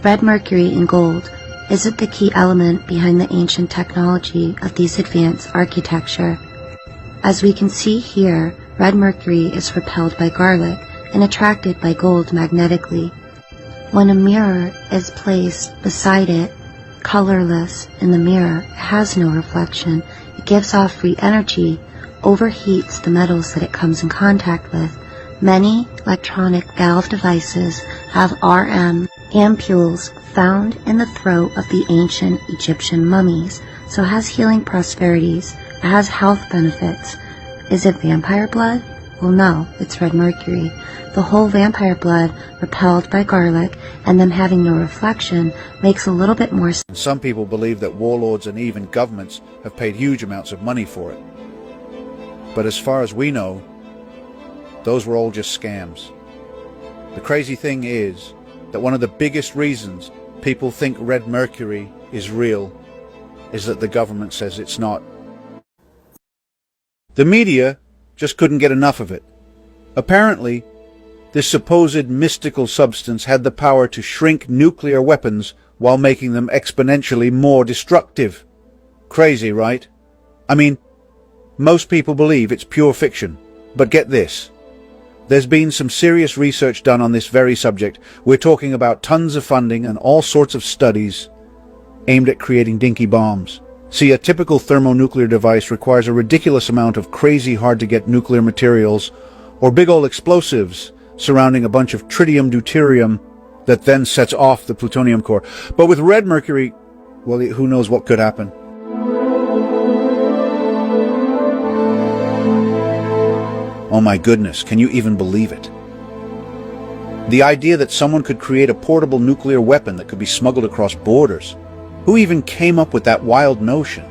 Red mercury in gold. Is it the key element behind the ancient technology of these advanced architecture? As we can see here, red mercury is repelled by garlic and attracted by gold magnetically. When a mirror is placed beside it, colorless in the mirror, it has no reflection. It gives off free energy, overheats the metals that it comes in contact with. Many electronic valve devices have RM ampules found in the throat of the ancient Egyptian mummies, so it has healing prosperities, it has health benefits. Is it vampire blood? Well, no, it's red mercury. The whole vampire blood repelled by garlic and them having no reflection makes a little bit more sense. Some people believe that warlords and even governments have paid huge amounts of money for it. But as far as we know, those were all just scams. The crazy thing is that one of the biggest reasons people think red mercury is real is that the government says it's not. The media just couldn't get enough of it. Apparently, this supposed mystical substance had the power to shrink nuclear weapons while making them exponentially more destructive. Crazy, right? I mean, most people believe it's pure fiction. But get this. There's been some serious research done on this very subject. We're talking about tons of funding and all sorts of studies aimed at creating dinky bombs. See, a typical thermonuclear device requires a ridiculous amount of crazy hard-to-get nuclear materials or big old explosives surrounding a bunch of tritium deuterium that then sets off the plutonium core. But with red mercury, well, who knows what could happen. Oh my goodness, can you even believe it? The idea that someone could create a portable nuclear weapon that could be smuggled across borders. Who even came up with that wild notion?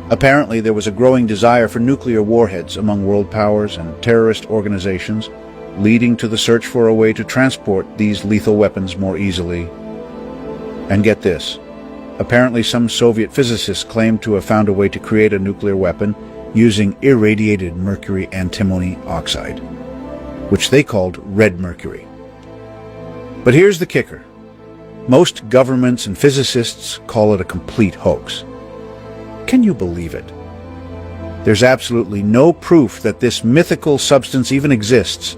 Apparently, there was a growing desire for nuclear warheads among world powers and terrorist organizations, leading to the search for a way to transport these lethal weapons more easily. And get this. Apparently, some Soviet physicists claimed to have found a way to create a nuclear weapon using irradiated mercury antimony oxide, which they called red mercury. But here's the kicker. Most governments and physicists call it a complete hoax. Can you believe it? There's absolutely no proof that this mythical substance even exists.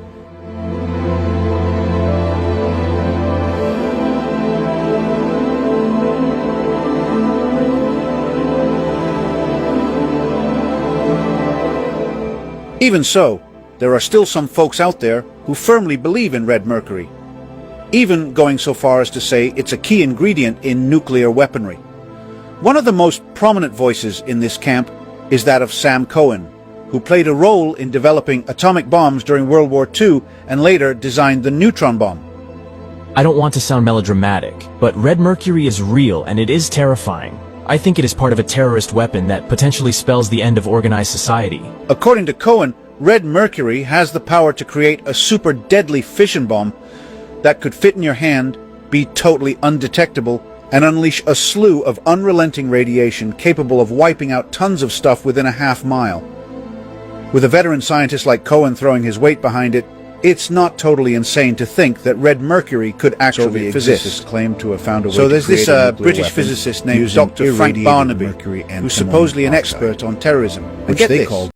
Even so, there are still some folks out there who firmly believe in red mercury, even going so far as to say it's a key ingredient in nuclear weaponry. One of the most prominent voices in this camp is that of Sam Cohen, who played a role in developing atomic bombs during World War II and later designed the neutron bomb. I don't want to sound melodramatic, but red mercury is real and it is terrifying. I think it is part of a terrorist weapon that potentially spells the end of organized society. According to Cohen, red mercury has the power to create a super deadly fission bomb that could fit in your hand, be totally undetectable, and unleash a slew of unrelenting radiation capable of wiping out tons of stuff within a half mile. With a veteran scientist like Cohen throwing his weight behind it, it's not totally insane to think that red mercury could actually exist. Physicists claim to have found a way to create a nuclear weapon. So there's this British physicist named Dr. Frank Barnaby, who's supposedly an expert on terrorism, which they call